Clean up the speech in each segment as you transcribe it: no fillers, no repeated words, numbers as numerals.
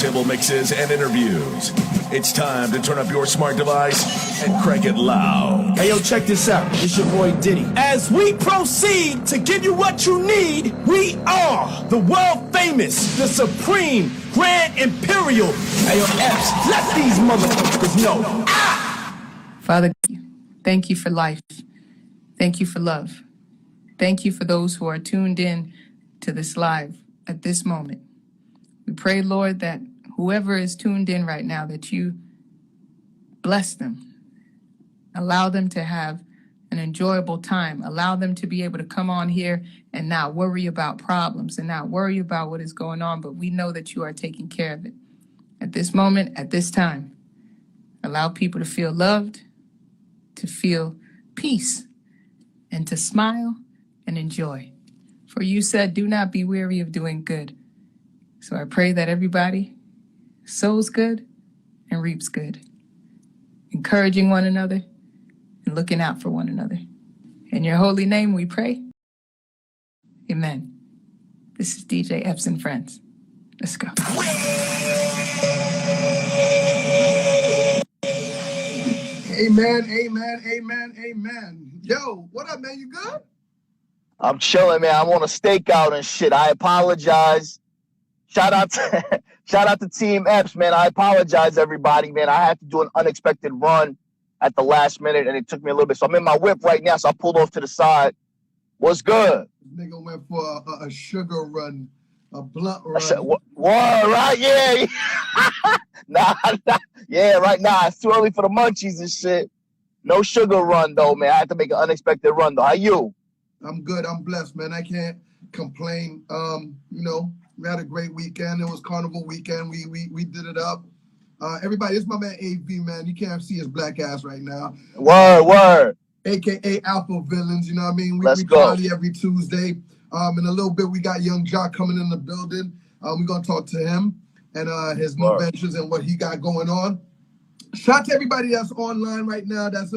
turntable mixes and interviews. It's time to turn up your smart device and crank it loud. Hey, yo, check this out. It's your boy Diddy. As we proceed to give you what you need, we are the world famous, the supreme, grand imperial. Hey, yo, Epps, let these motherfuckers know. Father, thank you for life. Thank you for love. Thank you for those who are tuned in to this live at this moment. We pray, Lord, that whoever is tuned in right now, that you bless them. Allow them to have an enjoyable time. Allow them to be able to come on here and not worry about problems and not worry about what is going on, but we know that you are taking care of it. At this moment, at this time, allow people to feel loved, to feel peace, and to smile and enjoy. For you said, do not be weary of doing good. So I pray that everybody sows good and reaps good, encouraging one another and looking out for one another. In your holy name we pray. Amen. This is DJ Epps and Friends. Let's go. Amen, amen, amen, amen. Yo, what up, man? You good? I'm chilling, man. I'm on a stakeout and shit. I apologize. Shout out to Team Epps, man. I apologize, everybody, man. I had to do an unexpected run at the last minute, and it took me a little bit. So I'm in my whip right now, so I pulled off to the side. What's good? This nigga went for a sugar run, a blunt run. What, right? Yeah. nah. Yeah, right now. It's too early for the munchies and shit. No sugar run, though, man. I had to make an unexpected run, though. How you? I'm good. I'm blessed, man. I can't complain. We had a great weekend. It was Carnival weekend. We did it up. Everybody, it's my man AV, man. You can't see his black ass right now. Word. AKA Alpha Villains, you know what I mean? Let's we go. party every Tuesday. In a little bit, we got Young Jock coming in the building. We're going to talk to him and his new ventures and what he got going on. Shout out to everybody that's online right now, that's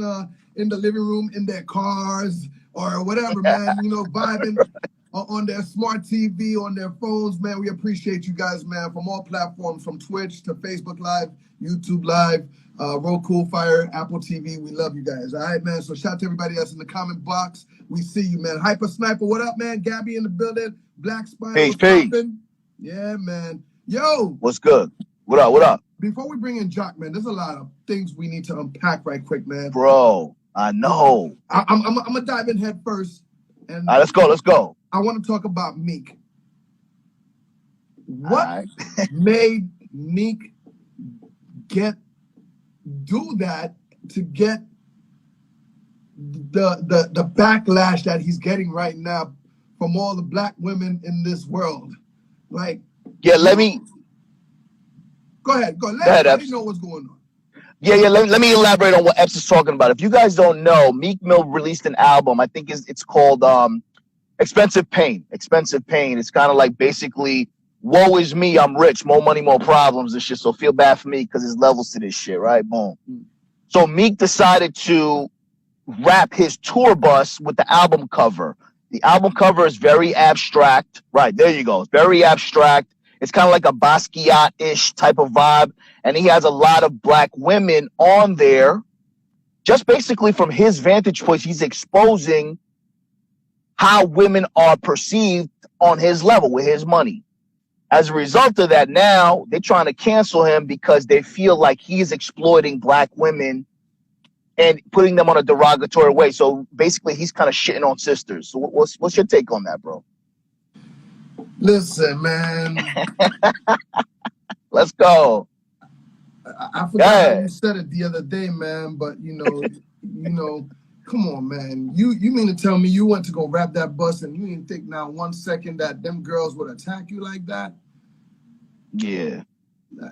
in the living room, in their cars, or whatever, man, vibing on their smart TV, on their phones, man. We appreciate you guys, man, from all platforms, from Twitch to Facebook Live, YouTube Live, Roku, Fire, Apple TV. We love you guys, all right, man? So shout out to everybody that's in the comment box. We see you, man. Hyper Sniper, what up, man? Gabby in the building. Black Spider, peace. Yeah, man. Yo. What's good? What up? Before we bring in Jock, man, there's a lot of things we need to unpack right quick, man. Bro, I know. I'm going to dive in head first. And all right, let's go. I want to talk about Meek. What made Meek do that to get the backlash that he's getting right now from all the black women in this world? Like, yeah, let me go ahead. Let me know what's going on. Yeah. Let me elaborate on what Epps is talking about. If you guys don't know, Meek Mill released an album. I think it's called Expensive Pain. It's kind of like basically, woe is me, I'm rich, more money, more problems and shit. So feel bad for me because there's levels to this shit, right? Boom. So Meek decided to wrap his tour bus with the album cover. The album cover is very abstract. Right, there you go. It's very abstract. It's kind of like a Basquiat-ish type of vibe. And he has a lot of black women on there. Just basically from his vantage point, he's exposing how women are perceived on his level with his money. As a result of that, now they're trying to cancel him because they feel like he's exploiting black women and putting them on a derogatory way. So basically, he's kind of shitting on sisters. So what's your take on that, bro? Listen, man. Let's go. I forgot how you said it the other day, man. But come on, man. You mean to tell me you went to go wrap that bus and you didn't think now 1 second that them girls would attack you like that? Yeah,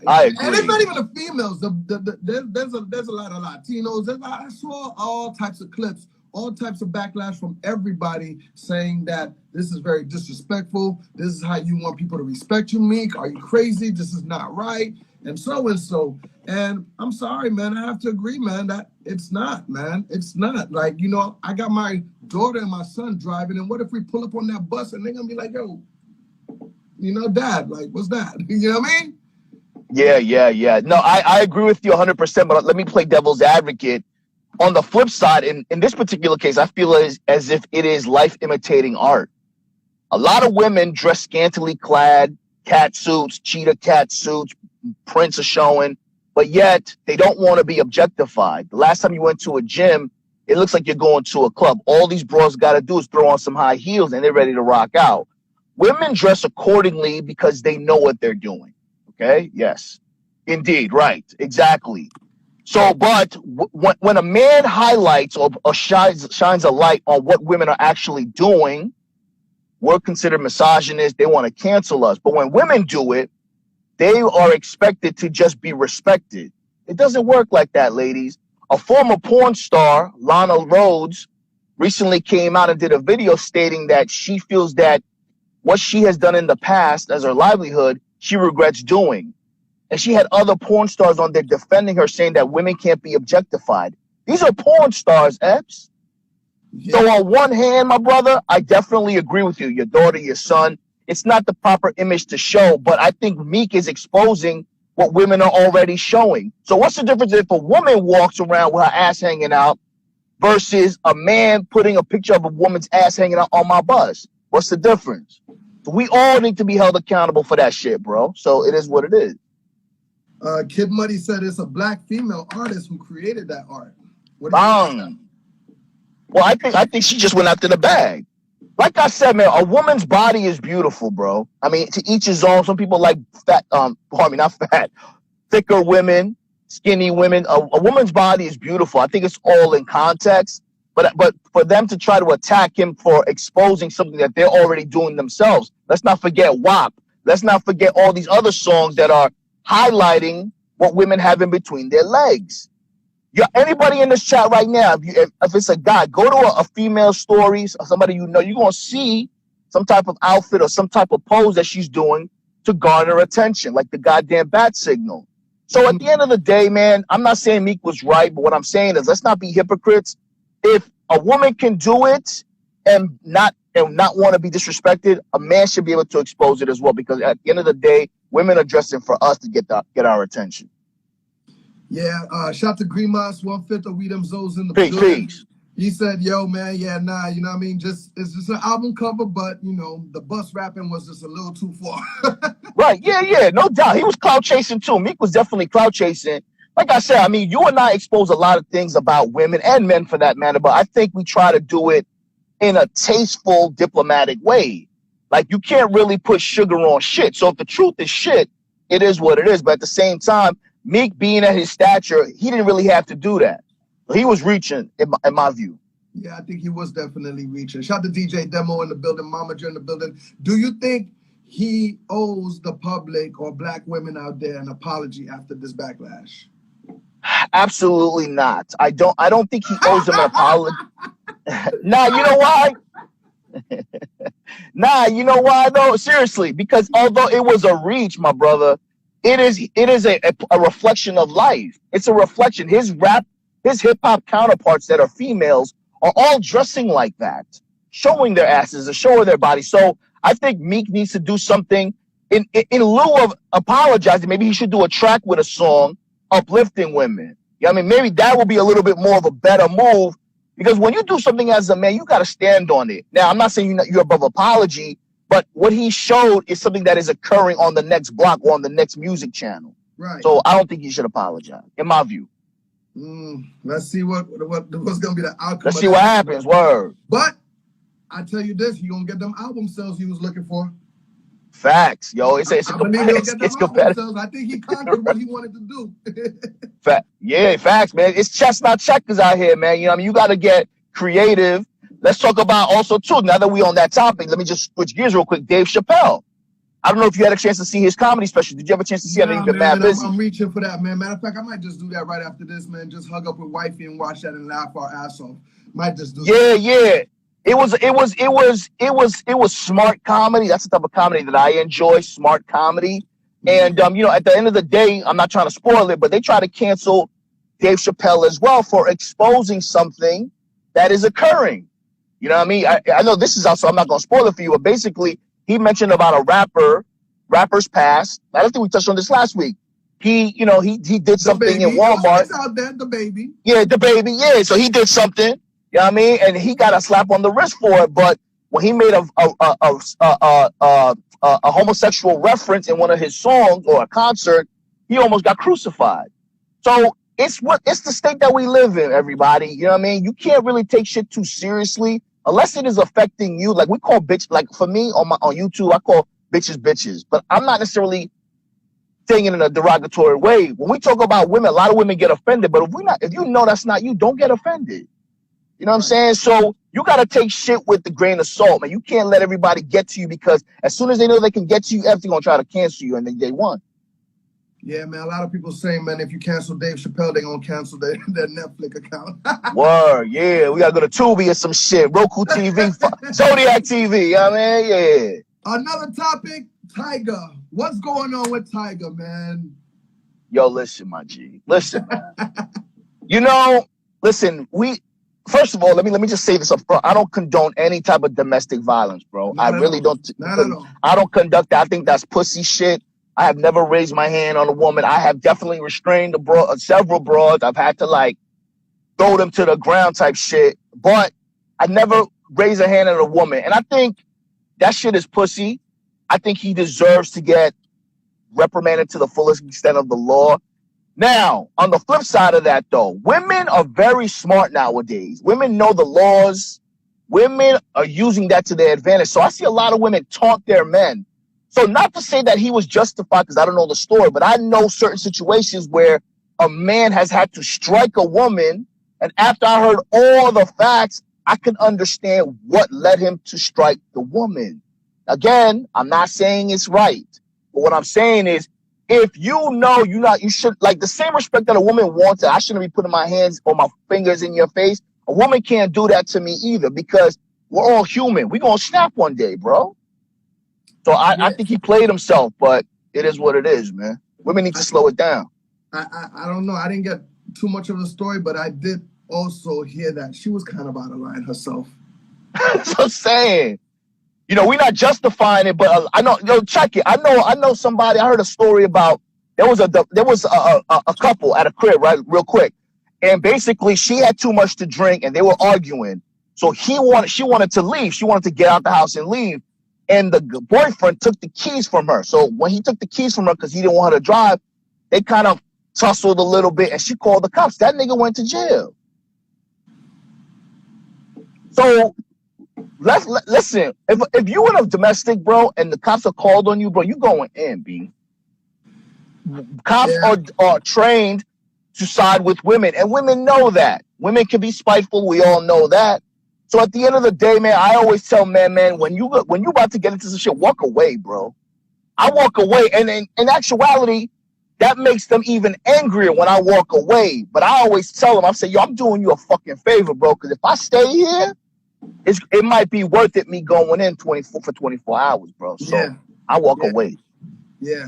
I agree. And it's not even the females. There's a lot of Latinos. I saw all types of clips, all types of backlash from everybody saying that this is very disrespectful. This is how you want people to respect you, Meek. Are you crazy? This is not right. And so. And I'm sorry, man. I have to agree, man, that it's not, man. It's not. Like, I got my daughter and my son driving, and what if we pull up on that bus and they're going to be like, yo, Dad, like, what's that? You know what I mean? Yeah. No, I agree with you 100%, but let me play devil's advocate. On the flip side, in this particular case, I feel as if it is life imitating art. A lot of women dress scantily clad, cat suits, cheetah cat suits, prints are showing, but yet they don't want to be objectified. The last time you went to a gym, it looks like you're going to a club. All these bros got to do is throw on some high heels and they're ready to rock out. Women dress accordingly because they know what they're doing. Okay? Yes. Indeed. Right. Exactly. So, but when a man highlights or shines a light on what women are actually doing, we're considered misogynist. They want to cancel us. But when women do it, they are expected to just be respected. It doesn't work like that, ladies. A former porn star, Lana Rhodes, recently came out and did a video stating that she feels that what she has done in the past as her livelihood, she regrets doing. And she had other porn stars on there defending her, saying that women can't be objectified. These are porn stars, Epps. Yeah. So on one hand, my brother, I definitely agree with you. Your daughter, your son, it's not the proper image to show, but I think Meek is exposing what women are already showing. So what's the difference if a woman walks around with her ass hanging out versus a man putting a picture of a woman's ass hanging out on my bus? What's the difference? So we all need to be held accountable for that shit, bro. So it is what it is. Kid Muddy said it's a black female artist who created that art. What do you think about that? Well, I think she just went after the bag. Like I said, man, a woman's body is beautiful, bro. I mean, to each his own. Some people like fat, not fat, thicker women, skinny women. A woman's body is beautiful. I think it's all in context. But for them to try to attack him for exposing something that they're already doing themselves, let's not forget WAP. Let's not forget all these other songs that are highlighting what women have in between their legs. Anybody in this chat right now, if it's a guy, go to a female stories or somebody you know, you're going to see some type of outfit or some type of pose that she's doing to garner attention, like the goddamn bat signal. So at the end of the day, man, I'm not saying Meek was right, but what I'm saying is let's not be hypocrites. If a woman can do it and not want to be disrespected, a man should be able to expose it as well, because at the end of the day, women are dressing for us to get our attention. Yeah, shout to Grimas, 1/5 of We Them Zoes in the building. He said, yo, man, yeah, nah, you know what I mean? It's just an album cover, but, you know, the bus rapping was just a little too far. Right, yeah, no doubt. He was clout chasing too. Meek was definitely clout chasing. Like I said, I mean, you and I expose a lot of things about women and men for that matter, but I think we try to do it in a tasteful, diplomatic way. Like, you can't really put sugar on shit. So if the truth is shit, it is what it is. But at the same time, Meek being at his stature, he didn't really have to do that. He was reaching, in my view. Yeah, I think he was definitely reaching. Shout to DJ Demo in the building, Mama J in the building. Do you think he owes the public or black women out there an apology after this backlash? Absolutely not. I don't think he owes them an apology. Nah, you know why? Nah, you know why though? Seriously, because although it was a reach, my brother, it is a reflection of life. It's a reflection. His hip hop counterparts that are females are all dressing like that, showing their asses and showing their bodies. So I think Meek needs to do something in lieu of apologizing. Maybe he should do a track with a song uplifting women. You know what I mean? Maybe that will be a little bit more of a better move, because when you do something as a man, you got to stand on it. Now, I'm not saying you're above apology, but what he showed is something that is occurring on the next block or on the next music channel. Right. So I don't think he should apologize, in my view. Let's see what's going to be the outcome. Let's see what happens. Word. But I tell you this, he going to get them album sales he was looking for. Facts, yo. It's competitive. I think he conquered what he wanted to do. Yeah, facts, man. It's chestnut checkers out here, man. You know what I mean? You got to get creative. Let's talk about also, too, now that we on that topic, let me just switch gears real quick. Dave Chappelle. I don't know if you had a chance to see his comedy special. Did you have a chance to see it? You've been mad busy. I'm reaching for that, man. Matter of fact, I might just do that right after this, man. Just hug up with wifey and watch that and laugh our ass off. Might just do that. Yeah. It was smart comedy. That's the type of comedy that I enjoy, smart comedy. And, you know, at the end of the day, I'm not trying to spoil it, but they try to cancel Dave Chappelle as well for exposing something that is occurring. You know what I mean? I know this is also, I'm not going to spoil it for you, but basically he mentioned about a rapper's past. I don't think we touched on this last week. he did something in Walmart. It's out there, the baby. Yeah, the baby. Yeah, so he did something. You know what I mean? And he got a slap on the wrist for it. But when he made a homosexual reference in one of his songs or a concert, he almost got crucified. So it's the state that we live in, everybody. You know what I mean? You can't really take shit too seriously unless it is affecting you. Like we call bitch, like for me on YouTube, I call bitches. But I'm not necessarily saying it in a derogatory way. When we talk about women, a lot of women get offended. But if you know that's not you, don't get offended. You know what I'm saying? So you got to take shit with a grain of salt, man. You can't let everybody get to you, because as soon as they know they can get to you, everything's going to try to cancel you, and then they won. Yeah, man. A lot of people saying, man, if you cancel Dave Chappelle, they're going to cancel their Netflix account. Word, yeah. We got to go to Tubi or some shit. Roku TV, Zodiac TV, you know what I mean? Yeah. Another topic, Tiger. What's going on with Tiger, man? Yo, listen, my G. Listen, man. Listen, first of all, let me just say this up front. I don't condone any type of domestic violence, bro. I really don't. Not at all. I don't conduct that. I think that's pussy shit. I have never raised my hand on a woman. I have definitely restrained several broads. I've had to throw them to the ground type shit, but I never raised a hand on a woman. And I think that shit is pussy. I think he deserves to get reprimanded to the fullest extent of the law. Now, on the flip side of that, though, women are very smart nowadays. Women know the laws. Women are using that to their advantage. So I see a lot of women taunt their men. So not to say that he was justified, because I don't know the story, but I know certain situations where a man has had to strike a woman. And after I heard all the facts, I can understand what led him to strike the woman. Again, I'm not saying it's right. But what I'm saying is, if you know you should, the same respect that a woman wants, I shouldn't be putting my hands or my fingers in your face. A woman can't do that to me either, because we're all human. We're going to snap one day, bro. So I think he played himself, but it is what it is, man. Women need to slow it down. I don't know. I didn't get too much of the story, but I did also hear that she was kind of out of line herself. That's what I'm saying. We're not justifying it, but I know. Check it. I know somebody. I heard a story about there was a couple at a crib, right? Real quick, and basically she had too much to drink, and they were arguing. So she wanted to leave. She wanted to get out the house and leave, and the boyfriend took the keys from her. So when he took the keys from her, because he didn't want her to drive, they kind of tussled a little bit, and she called the cops. That nigga went to jail. So. Listen, if you in a domestic, bro, and the cops are called on you, bro, you going in, B. Cops are trained to side with women, and women know that. Women can be spiteful. We all know that. So at the end of the day, man, I always tell men, when you about to get into some shit, walk away, bro. I walk away, and in actuality, that makes them even angrier when I walk away. But I always tell them, I say, yo, I'm doing you a fucking favor, bro, because if I stay here, it might be worth it me going in 24 hours, bro. So I walk away. Yeah.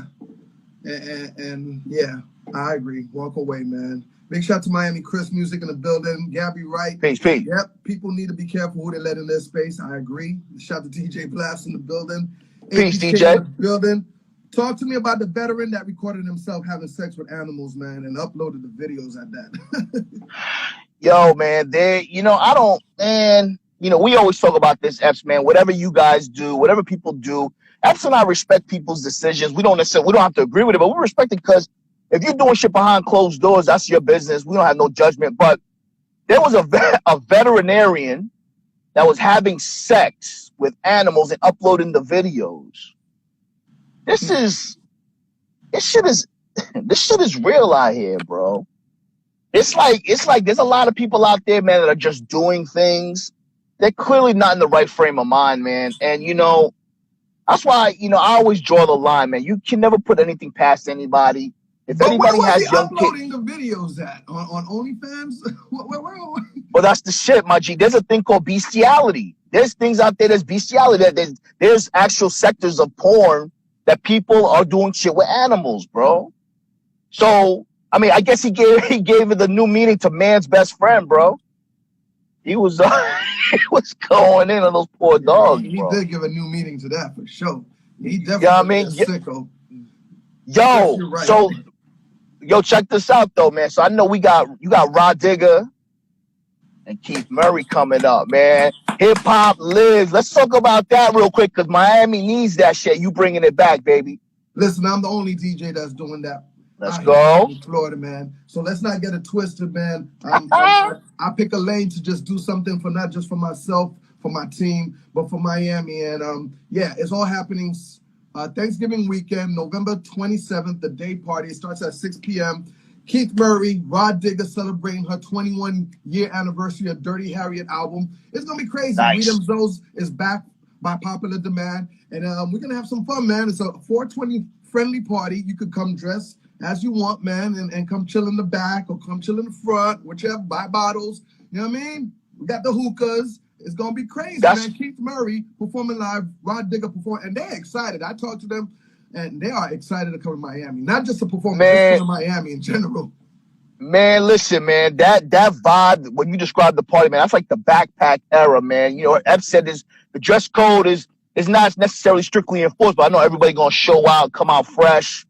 And yeah, I agree. Walk away, man. Big shout to Miami Chris Music in the building. Gabby Wright. Peace. Yep. People need to be careful who they let in their space. I agree. Shout to DJ Blast in the building. Peace, DJ. In the building. Talk to me about the veteran that recorded himself having sex with animals, man, and uploaded the videos at that. Yo, man, we always talk about this, Epps, man. Whatever you guys do, whatever people do, Epps and I respect people's decisions. We don't have to agree with it, but we respect it, because if you're doing shit behind closed doors, that's your business. We don't have no judgment. But there was a veterinarian that was having sex with animals and uploading the videos. This shit is real out here, bro. It's like there's a lot of people out there, man, that are just doing things. They're clearly not in the right frame of mind, man. And, that's why, I always draw the line, man. You can never put anything past anybody. If anybody has young kids. Uploading the videos on OnlyFans? Well, that's the shit, my G. There's a thing called bestiality. There's things out there. There's bestiality. There's actual sectors of porn that people are doing shit with animals, bro. So, I mean, I guess he gave it the new meaning to man's best friend, bro. He was going in on those poor dogs, he bro. Did give a new meaning to that for sure. He definitely a sicko. Yo, right. so yo, check this out though, man. So I know you got Rod Digger and Keith Murray coming up, man. Hip hop lives. Let's talk about that real quick because Miami needs that shit. You bringing it back, baby. Listen, I'm the only DJ that's doing that. Let's Out here in go. Miami, Florida, man. So let's not get it twisted, man. I pick a lane to just do something for not just for myself, for my team, but for Miami. And yeah, it's all happening Thanksgiving weekend, November 27th, the day party. It starts at 6 p.m. Keith Murray, Rod Digger celebrating her 21-year anniversary of Dirty Harriet album. It's going to be crazy. Nice. Freedom Zoes is back by popular demand. And we're going to have some fun, man. It's a 420 friendly party. You could come dress as you want, man, and come chill in the back or come chill in the front, whichever, buy bottles. You know what I mean? We got the hookahs. It's going to be crazy, man. Keith Murray performing live, Rod Digger performing, and they're excited. I talked to them, and they are excited to come to Miami. Not just to perform, but just to Miami in general. Man, listen, man, that vibe, when you describe the party, man, that's like the backpack era, man. You know, Epps said the dress code is not necessarily strictly enforced, but I know everybody going to show out, come out fresh.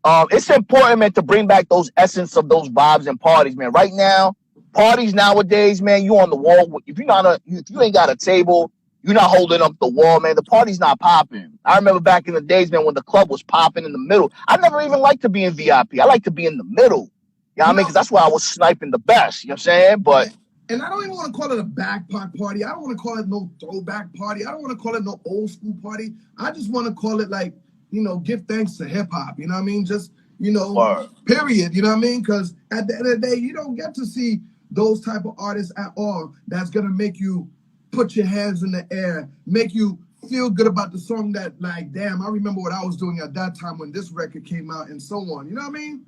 It's important, man, to bring back those essence of those vibes and parties, man. Right now, parties nowadays, man, you on the wall. If you ain't got a table, you're not holding up the wall, man. The party's not popping. I remember back in the days, man, when the club was popping in the middle. I never even liked to be in VIP. I like to be in the middle. You know what I mean? Because that's where I was sniping the best. You know what I'm saying? But and I don't even want to call it a backpack party. I don't want to call it no throwback party. I don't want to call it no old school party. I just want to call it like, you know, give thanks to hip hop. You know what I mean? Just, you know, period. You know what I mean? Because at the end of the day, you don't get to see those type of artists at all. That's gonna make you put your hands in the air, make you feel good about the song that, like, damn, I remember what I was doing at that time when this record came out and so on. You know what I mean?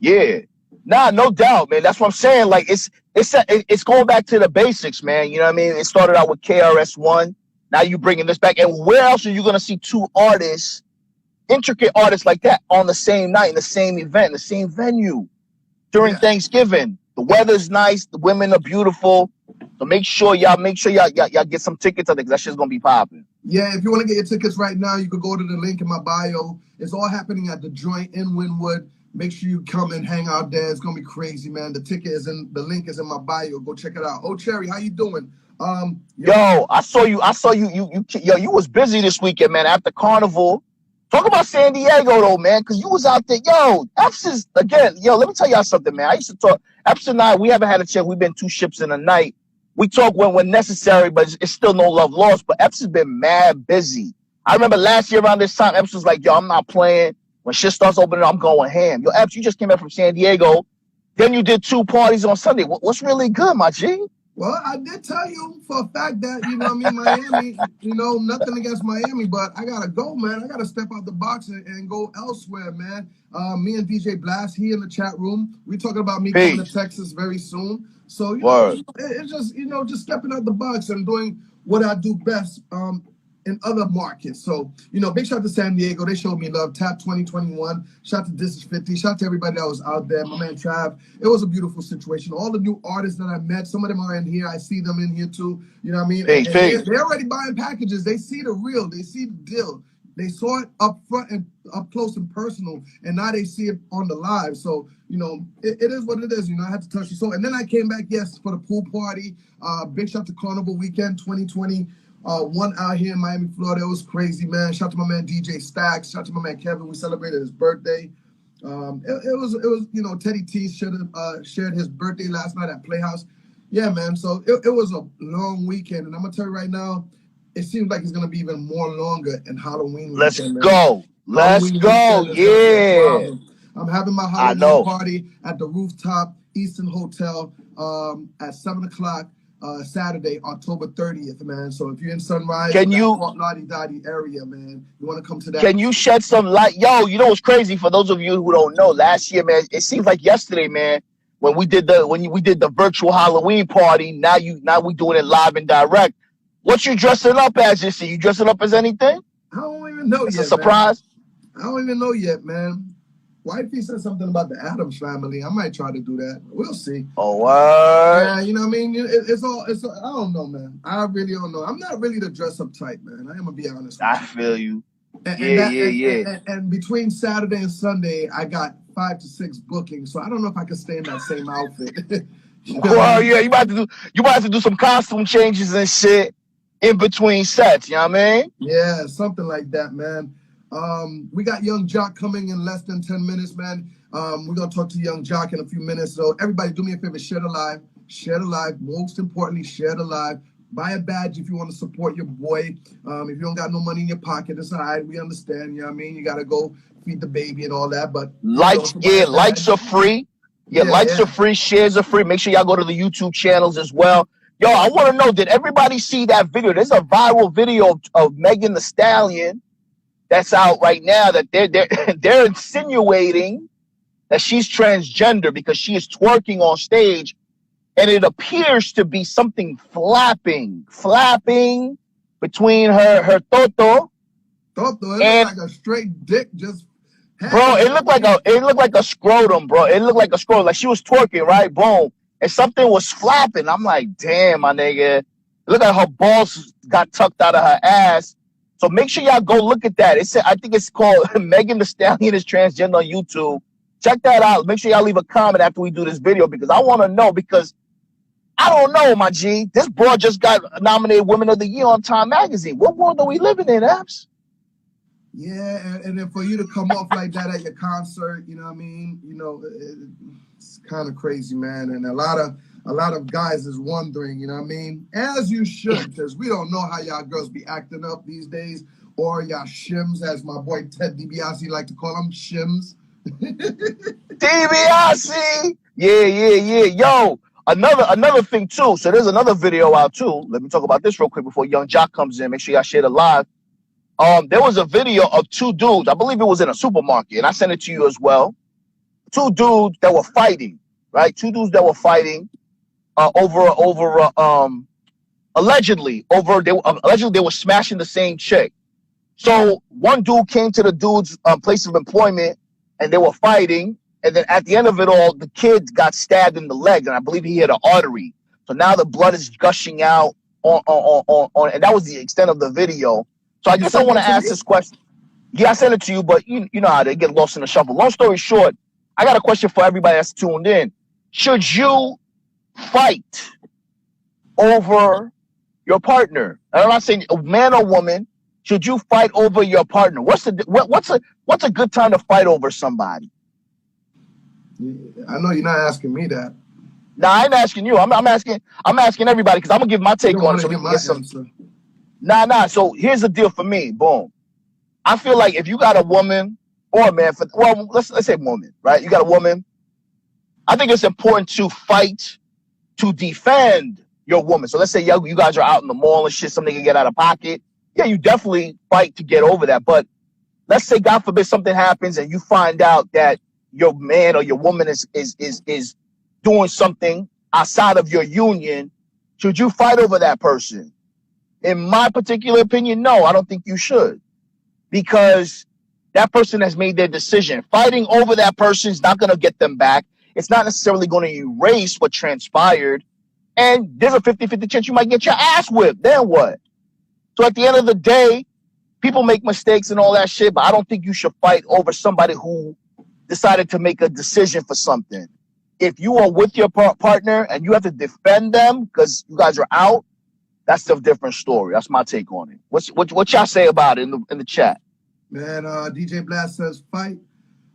Yeah. Nah, no doubt, man. That's what I'm saying. Like, it's going back to the basics, man. You know what I mean? It started out with KRS-One. Now you bringing this back. And where else are you going to see two artists, intricate artists like that on the same night, in the same event, in the same venue during Thanksgiving? The weather's nice. The women are beautiful. So make sure y'all get some tickets. I think that shit's going to be popping. Yeah, if you want to get your tickets right now, you could go to the link in my bio. It's all happening at the Joint in Wynwood. Make sure you come and hang out there. It's gonna be crazy, man. The link is in my bio. Go check it out. Oh, Cherry, how you doing? Yo, I saw you. You was busy this weekend, man. After Carnival, talk about San Diego though, man, because you was out there. Yo, Epps is again. Yo, let me tell y'all something, man. I used to talk. Epps and I, we haven't had a chance. We've been two ships in a night. We talk when necessary, but it's still no love lost. But Epps has been mad busy. I remember last year around this time, Epps was like, yo, I'm not playing. When shit starts opening, I'm going ham. Yo, Epps, you just came back from San Diego. Then you did 2 parties on Sunday. What's really good, my G? Well, I did tell you for a fact that, you know what I mean, Miami, you know, nothing against Miami, but I got to go, man. I got to step out the box and go elsewhere, man. Me and DJ Blast, he in the chat room. We talking about me coming to Texas very soon. So, you know, it's just, you know, just stepping out the box and doing what I do best. In other markets. So, you know, big shout out to San Diego. They showed me love. Tap 2021. Shout out to This Is 50. Shout out to everybody that was out there. My man Trav. It was a beautiful situation. All the new artists that I met, some of them are in here. I see them in here too. You know what I mean? They're already buying packages. They see the real. They see the deal. They saw it up front and up close and personal, and now they see it on the live. So, you know, it is what it is. You know, I had to touch the soul. And then I came back, for the pool party. Big shout out to Carnival Weekend 2020. One out here in Miami, Florida. It was crazy, man. Shout out to my man DJ Stacks. Shout out to my man Kevin. We celebrated his birthday. It was you know, Teddy T shared his birthday last night at Playhouse. Yeah, man. So it was a long weekend, and I'm gonna tell you right now, it seems like it's gonna be even more longer in Halloween. Let's go. Yeah. I'm having my Halloween party at the Rooftop Eastern Hotel at 7:00. Saturday, October 30th, man. So if you're in Sunrise, Fort Lauderdale area, man, you want to come to that. Can you shed some light? Yo, you know what's crazy for those of you who don't know? Last year, man, it seems like yesterday, man, when we did the virtual Halloween party. Now we doing it live and direct. What you dressing up as this year? You dressing up as anything? I don't even know yet. It's a surprise. Man. I don't even know yet, man. Wifey said something about the Addams Family. I might try to do that. We'll see. Oh, what? Yeah, you know what I mean? It's all, I don't know, man. I really don't know. I'm not really the dress up type, man. I am going to be honest with you. I feel you. And between Saturday and Sunday, I got 5 to 6 bookings, so I don't know if I can stay in that same outfit. Well, yeah, you might have to do some costume changes and shit in between sets. You know what I mean? Yeah, something like that, man. We got Young Jock coming in less than 10 minutes, man. We're gonna talk to Young Jock in a few minutes. So everybody, do me a favor, share the live. Share the live. Most importantly, share the live. Buy a badge if you want to support your boy. If you don't got no money in your pocket, it's all right. We understand. You know what I mean? You gotta go feed the baby and all that. But likes are free. Yeah, likes are free, shares are free. Make sure y'all go to the YouTube channels as well. Yo, I want to know, did everybody see that video? There's a viral video of Megan Thee Stallion that's out right now that they're insinuating that she's transgender because she is twerking on stage, and it appears to be something flapping between her toto. Toto, it looked like a straight dick just. Bro, it looked like a scrotum, bro. It looked like a scrotum. Like she was twerking, right? Boom. And something was flapping. I'm like, damn, my nigga. Look at her balls got tucked out of her ass. So make sure y'all go look at that. I think it's called Megan Thee Stallion is Transgender on YouTube. Check that out. Make sure y'all leave a comment after we do this video because I want to know, because I don't know, my G. This bro just got nominated Women of the Year on Time Magazine. What world are we living in, Epps? Yeah, and then for you to come off like that at your concert, you know what I mean? You know, it's kind of crazy, man. And a lot of guys is wondering, you know what I mean? As you should, because we don't know how y'all girls be acting up these days, or y'all shims, as my boy Ted DiBiase like to call them, shims. DiBiase! Yeah. Yo, another thing too. So there's another video out too. Let me talk about this real quick before Young Jock comes in. Make sure y'all share the live. There was a video of two dudes. I believe it was in a supermarket, and I sent it to you as well. Two dudes that were fighting, right? Two dudes that were fighting allegedly they were smashing the same chick. So one dude came to the dude's place of employment, and they were fighting. And then at the end of it all, the kid got stabbed in the leg, and I believe he hit an artery. So now the blood is gushing out on, and that was the extent of the video. So I guess I want to ask this question. Yeah, I sent it to you, but you know how they get lost in the shuffle. Long story short, I got a question for everybody that's tuned in. Should you fight over your partner? And I'm not saying a man or woman. Should you fight over your partner? What's a good time to fight over somebody? I know you're not asking me that. Nah, I ain't asking you. I'm asking everybody because I'm gonna give my take on it so we can get some. Nah. So here's the deal for me. Boom. I feel like if you got a woman or a man, let's say woman, right? You got a woman. I think it's important to fight to defend your woman. So let's say you guys are out in the mall and shit, something can get out of pocket. Yeah, you definitely fight to get over that. But let's say, God forbid, something happens and you find out that your man or your woman is doing something outside of your union. Should you fight over that person? In my particular opinion, no, I don't think you should, because that person has made their decision. Fighting over that person is not going to get them back. It's not necessarily going to erase what transpired. And there's a 50-50 chance you might get your ass whipped. Then what? So at the end of the day, people make mistakes and all that shit, but I don't think you should fight over somebody who decided to make a decision for something. If you are with your partner and you have to defend them because you guys are out, that's a different story. That's my take on it. What y'all say about it in the chat? Man, DJ Blast says fight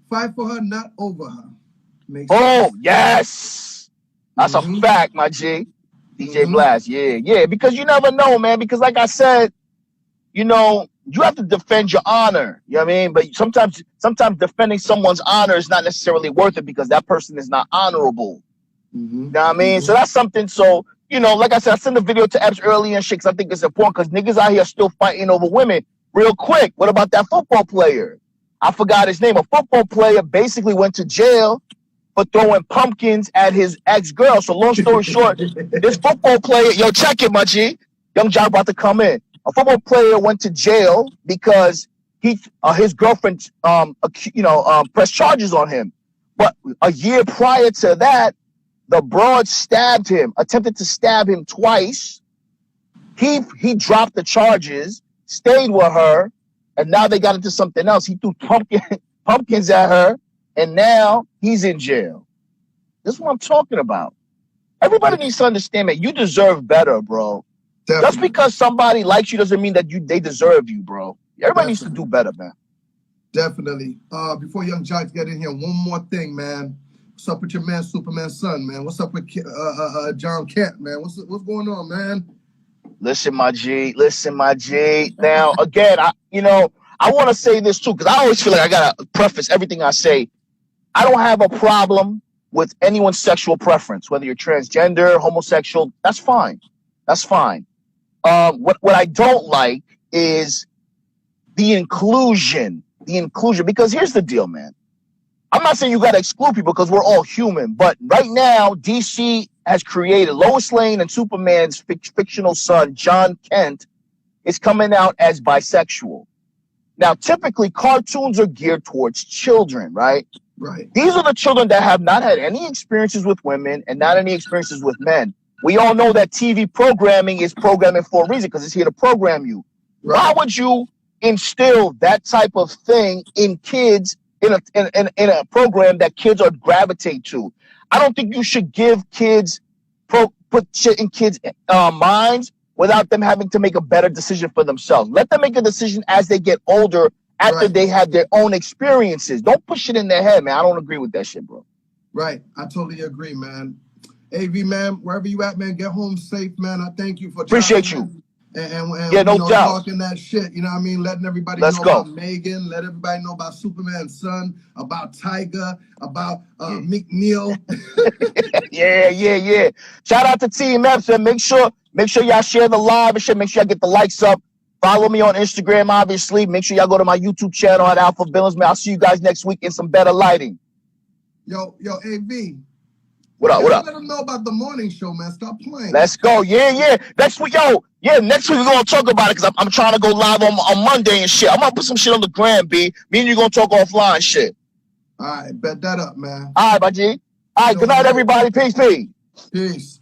for her, not over her. Oh, yes. That's a fact, my G. DJ Blast, yeah. Because you never know, man. Because like I said, you know, you have to defend your honor. You know what I mean? But sometimes defending someone's honor is not necessarily worth it because that person is not honorable. You know what I mean? So that's something. So, you know, like I said, I sent a video to Epps earlier and shit because I think it's important because niggas out here still fighting over women. Real quick, what about that football player? I forgot his name. A football player basically went to jail for throwing pumpkins at his ex-girl. So long story short, this football player, yo, check it, my G. Young John about to come in. A football player went to jail because his girlfriend, pressed charges on him. But a year prior to that, the broad stabbed him, attempted to stab him twice. He dropped the charges, stayed with her, and now they got into something else. He threw pumpkins at her, and now he's in jail. This is what I'm talking about. Everybody needs to understand that you deserve better, bro. Definitely. Just because somebody likes you doesn't mean that they deserve you, bro. Everybody needs to do better, man. Definitely. Before Young Jock get in here, one more thing, man. What's up with your man, Superman son, man? What's up with John Kent, man? What's going on, man? Listen, my G. Now, again, I want to say this too, because I always feel like I gotta preface everything I say. I don't have a problem with anyone's sexual preference, whether you're transgender, homosexual. That's fine. What I don't like is the inclusion, because here's the deal, man. I'm not saying you got to exclude people because we're all human, but right now, DC has created Lois Lane and Superman's fictional son, John Kent, is coming out as bisexual. Now, typically, cartoons are geared towards children, right? Right. These are the children that have not had any experiences with women and not any experiences with men. We all know that TV programming is programming for a reason because it's here to program you. Right. Why would you instill that type of thing in kids in a program that kids are gravitate to? I don't think you should give kids put shit in kids' minds without them having to make a better decision for themselves. Let them make a decision as they get older, after they have their own experiences. Don't push it in their head, man. I don't agree with that shit, bro. Right. I totally agree, man. AV, man, wherever you at, man, get home safe, man. I thank you for appreciate you. And yeah, no doubt. Talking that shit, you know what I mean? Letting everybody know about Megan, let everybody know about Superman's son, about Tiger, about Meek Mill. yeah. Shout out to Team Epps, and make sure y'all share the live and shit. Make sure y'all get the likes up. Follow me on Instagram, obviously. Make sure y'all go to my YouTube channel at Alpha Villains, man. I'll see you guys next week in some better lighting. Yo, AV. What up? Let them know about the morning show, man. Stop playing. Let's go. Yeah. Next week, next week we're going to talk about it because I'm trying to go live on Monday and shit. I'm going to put some shit on the gram, B. Me and you going to talk offline shit. All right, bet that up, man. All right, my G. All right, good night, everybody. Peace.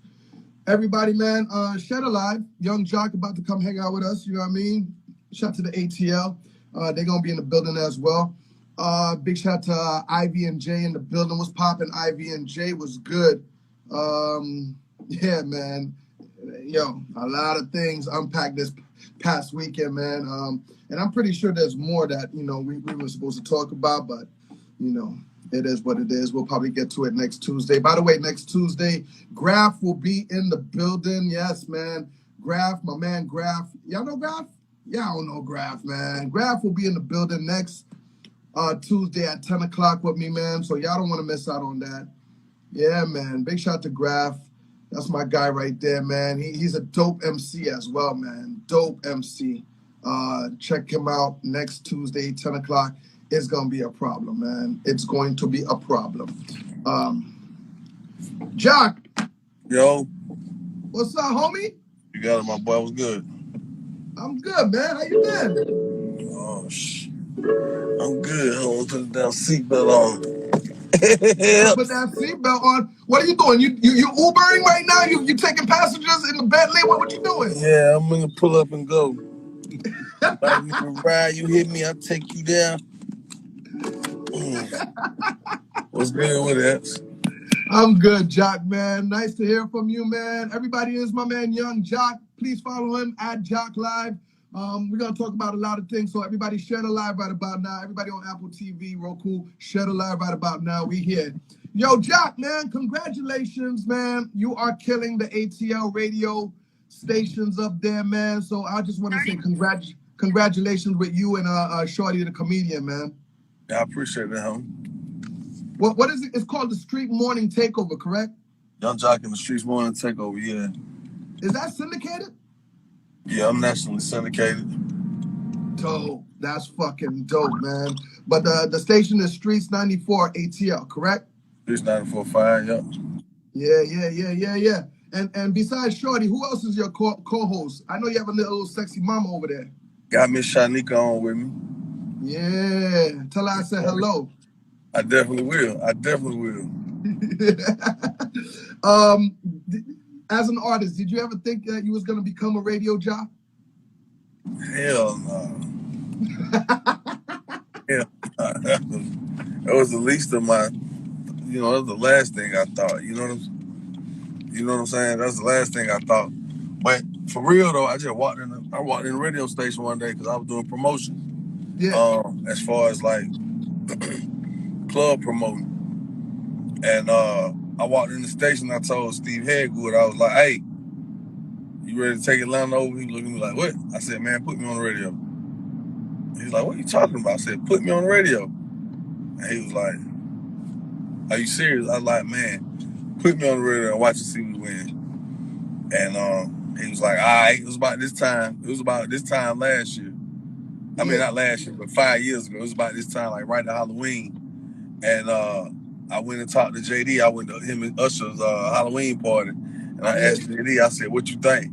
Everybody, man, Shed Alive, Young Jock about to come hang out with us, you know what I mean? Shout to the ATL. They're going to be in the building as well. Big shout to Ivy and Jay in the building. What's popping? Ivy and Jay was good. Yeah, man. Yo, a lot of things unpacked this past weekend, man. And I'm pretty sure there's more that, we were supposed to talk about, but, it is what it is. We'll probably get to it next Tuesday. By the way, next Tuesday, Graf will be in the building. Yes, man. Graf, my man Graf. Y'all know Graf? Y'all don't know Graf, man. Graf will be in the building next Tuesday at 10 o'clock with me, man. So y'all don't want to miss out on that. Yeah, man. Big shout to Graf. That's my guy right there, man. He's a dope MC as well, man. Dope MC. Check him out next Tuesday, 10 o'clock. It's going to be a problem, man. It's going to be a problem. Jock. Yo. What's up, homie? You got it, my boy. What's good? I'm good, man. How you been? Oh, shit. I'm good. Hold on, put the damn seatbelt on. Put that seatbelt on. What are you doing? You Ubering right now? You taking passengers in the Bentley? What you doing? Yeah, I'm going to pull up and go. Like you ride, you hit me, I'll take you down. What's good with that? I'm good, Jock, man. Nice to hear from you, man. Everybody is my man, Young Jock. Please follow him at Jock Live. We're going to talk about a lot of things, so everybody share the live right about now. Everybody on Apple TV, Roku, share the live right about now. We here. Yo, Jock, man, congratulations, man. You are killing the ATL radio stations up there, man. So I just want to say congratulations with you and Shorty the comedian, man. Yeah, I appreciate that, homie. What is it? It's called the Street Morning Takeover, correct? Young Jock in the Streets Morning Takeover, yeah. Is that syndicated? Yeah, I'm nationally syndicated. Dope. That's fucking dope, man. But the station is Streets 94 ATL, correct? Streets 94.5, yeah. Yeah. And besides Shorty, who else is your co-host? I know you have a little sexy mama over there. Got Miss Shanika on with me. Yeah. Tell her I said hello. I definitely will. As an artist, did you ever think that you was going to become a radio jock? Hell no. That was the least of my, that was the last thing I thought. You know what I'm saying? That's the last thing I thought. But for real though, I walked in the radio station one day because I was doing promotion. Yeah. As far as like club promoting. And I walked in the station, I told Steve Hegwood, I was like, hey, you ready to take Atlanta over? He looked at me like, what? I said, man, put me on the radio. He's like, what are you talking about? I said, put me on the radio. And he was like, are you serious? I was like, man, put me on the radio and watch and see we win. And he was like, all right, it was about this time. It was about this time last year. I mean, not last year, but 5 years ago. It was about this time, like right at Halloween. And I went and talked to JD. I went to him and Usher's Halloween party. And I asked JD, I said, what you think?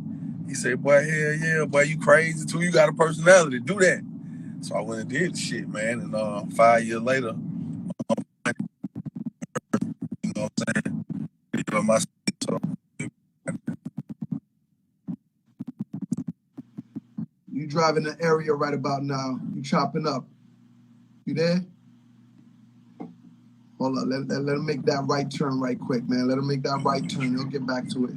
He said, boy, hell yeah, boy, you crazy too. You got a personality. Do that. So I went and did the shit, man. And 5 years later, you know what I'm saying? You driving the area right about now. You chopping up. You there? Hold on. Let him make that right turn right quick, man. Let him make that right turn. He'll get back to it.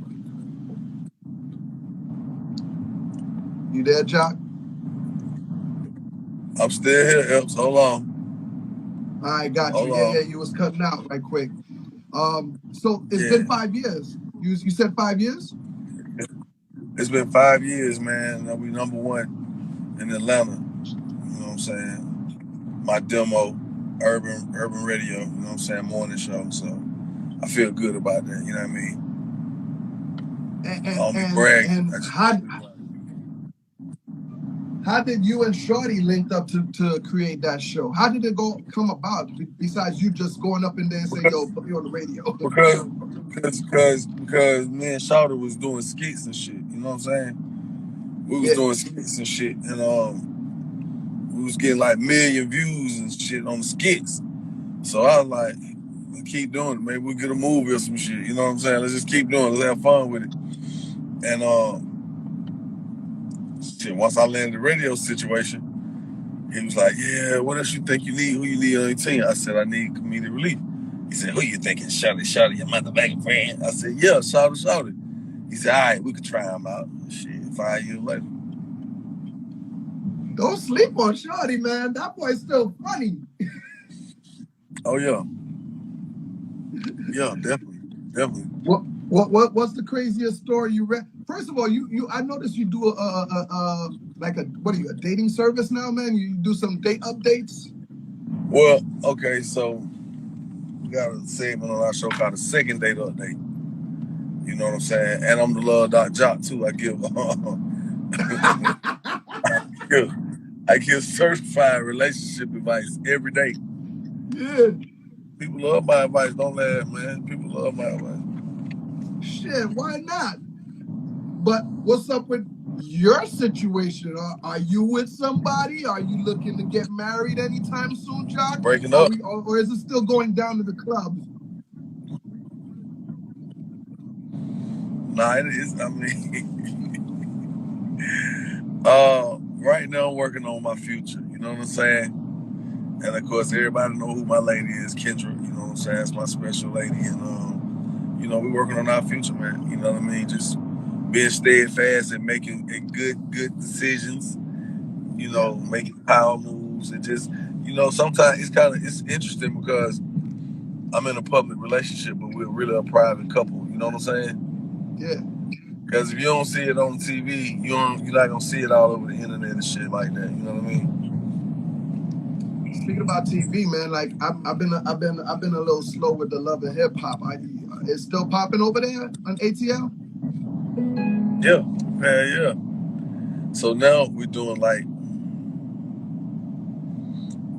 You there, Jock? I'm still here, Epps. Hold on. All right, got you. Yeah, you was cutting out right quick. So it's been 5 years. You said 5 years? It's been 5 years, man. We #1 in Atlanta. You know what I'm saying? My demo, urban radio. You know what I'm saying? Morning show. So I feel good about that. You know what I mean? And how did you and Shorty linked up to create that show? How did it come about? Besides you just going up in there and saying, "Yo, put me on the radio." Because me and Shorty was doing skits and shit. You know what I'm saying? We was doing skits and shit, and we was getting like 1 million views and shit on the skits. So I was like, let's keep doing it. Maybe we'll get a movie or some shit. You know what I'm saying? Let's just keep doing it. Let's have fun with it. And once I landed the radio situation, he was like, yeah, what else you think you need? Who you need on your team? I said, I need comedic relief. He said, who you thinking? Shawty, your motherfucking friend? I said, yeah, Shawty. He said, all right, we could try him out. Shit, 5 years later. Don't sleep on Shawty, man. That boy's still funny. Oh, yeah. Yeah, definitely. What's the craziest story you read? First of all, I noticed you do a dating service now, man. You do some date updates. Well, okay, so we got a segment on our show called the Second Date Update. You know what I'm saying? And I'm the love doc jock too. I give certified relationship advice every day. Yeah. People love my advice. Don't laugh, man. People love my advice. Shit, why not? But what's up with your situation? Are you with somebody? Are you looking to get married anytime soon, Jock? Breaking up. Or is it still going down to the clubs? Nah, it is. I mean, right now I'm working on my future. You know what I'm saying? And of course, everybody know who my lady is, Kendra. You know what I'm saying? That's my special lady. And we're working on our future, man. You know what I mean? Just being steadfast and making good decisions. Making power moves, and just sometimes it's interesting because I'm in a public relationship, but we're really a private couple. You know what I'm saying? Yeah. Because if you don't see it on TV, you're not gonna see it all over the internet and shit like that. You know what I mean? Speaking about TV, man, like I've been a little slow with the love and hip hop. It's still popping over there on ATL. Yeah. So now we're doing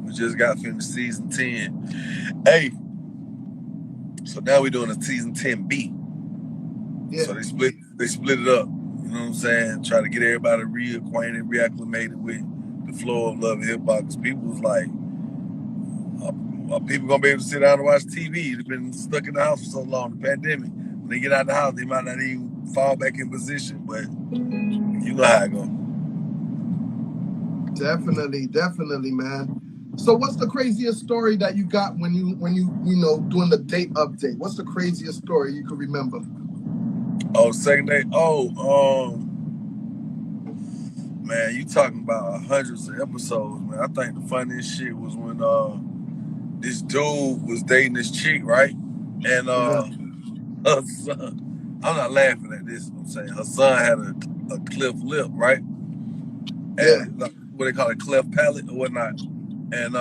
we just got finished season 10. Hey, so now we're doing a season 10B. Yeah. So they split it up. You know what I'm saying? Try to get everybody reacquainted, reacclimated with the flow of love and hip hop. Because people was like, are people gonna be able to sit down and watch TV? They've been stuck in the house for so long, the pandemic. When they get out of the house, they might not even fall back in position, but you know how it goes. Definitely, man. So what's the craziest story that you got when you doing the date update? What's the craziest story you could remember? Oh, second day. Man, you talking about hundreds of episodes, man. I think the funniest shit was when this dude was dating this chick, right? And her son, I'm not laughing at this. I'm saying her son had a cleft lip, right? And like, what they call it, cleft palate or whatnot. And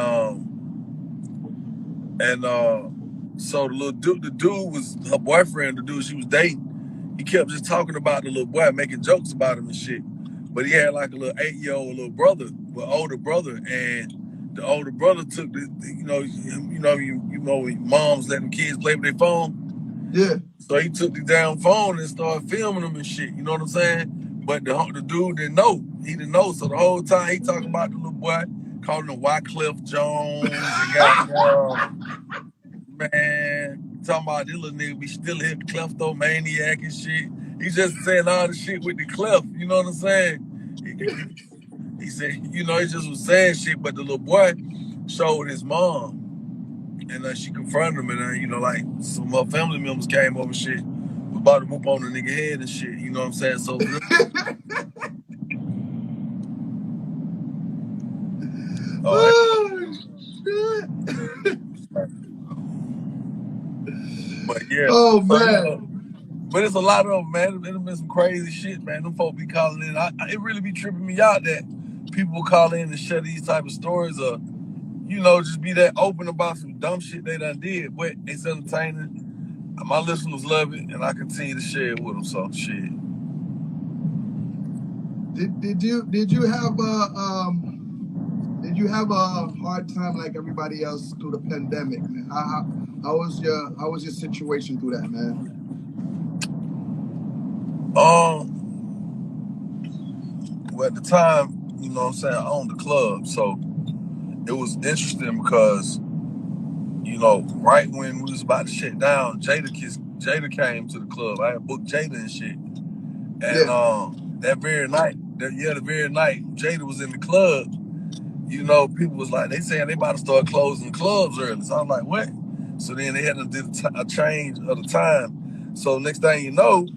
so the dude was her boyfriend, the dude she was dating. He kept just talking about the little boy, making jokes about him and shit. But he had like a little 8-year-old little brother, well, older brother, and the older brother took the, when moms letting kids play with their phone. Yeah. So he took the damn phone and started filming them and shit. You know what I'm saying? But the dude didn't know. He didn't know. So the whole time he talking about the little boy, calling him Wycliffe Jones and got man, talking about this little nigga be still hit kleptomaniac and shit. He's just saying all the shit with the clef, you know what I'm saying? He said, he just was saying shit, but the little boy showed his mom. And she confronted him, and like some of her family members came over and shit. Was about to whoop on the nigga head and shit, you know what I'm saying? So but yeah. Oh man. But it's a lot of them, man. There's been some crazy shit, man. Them folk be calling in. It really be tripping me out that people call in and share these type of stories or, just be that open about some dumb shit they done did. But it's entertaining. My listeners love it, and I continue to share it with them. So shit. Did you have a hard time like everybody else through the pandemic, man? How was your situation through that, man? Well, at the time, you know what I'm saying, I owned the club, so it was interesting because, right when we was about to shut down, Jada came to the club. I had booked Jada and shit. And that very night, Jada was in the club, people was like, they saying they about to start closing clubs early. So I'm like, what? So then they had to do a change of the time. So next thing you know,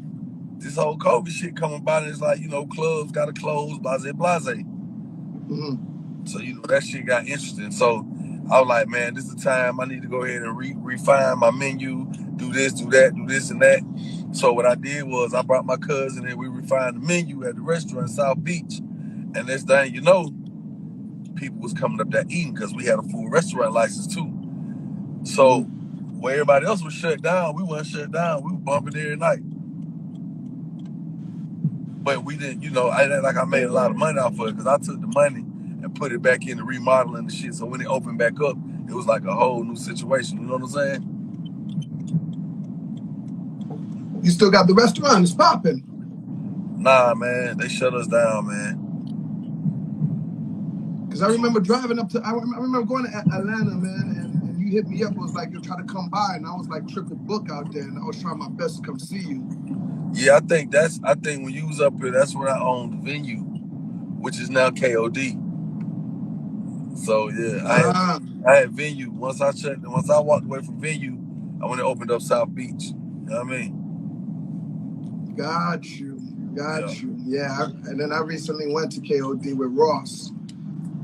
this whole COVID shit coming by, and it's like, clubs got to close, blase. Mm-hmm. So, that shit got interesting. So I was like, man, this is the time I need to go ahead and refine my menu, do this, do that, do this and that. So what I did was I brought my cousin and we refined the menu at the restaurant in South Beach. And next thing you know, people was coming up there eating because we had a full restaurant license too. So where everybody else was shut down, we weren't shut down. We were bumping every night. But we didn't, I made a lot of money off of it because I took the money and put it back into remodeling the shit. So when it opened back up, it was like a whole new situation. You know what I'm saying? You still got the restaurant? It's popping. Nah, man, they shut us down, man. Because I remember driving up I remember going to Atlanta, man, and you hit me up. It was like, you're trying to come by, and I was like triple book out there, and I was trying my best to come see you. Yeah, I think when you was up here, that's when I owned the venue, which is now KOD. So yeah, I had venue. Once I walked away from venue, I went and opened up South Beach. You know what I mean? Got you. Yeah, and then I recently went to KOD with Ross.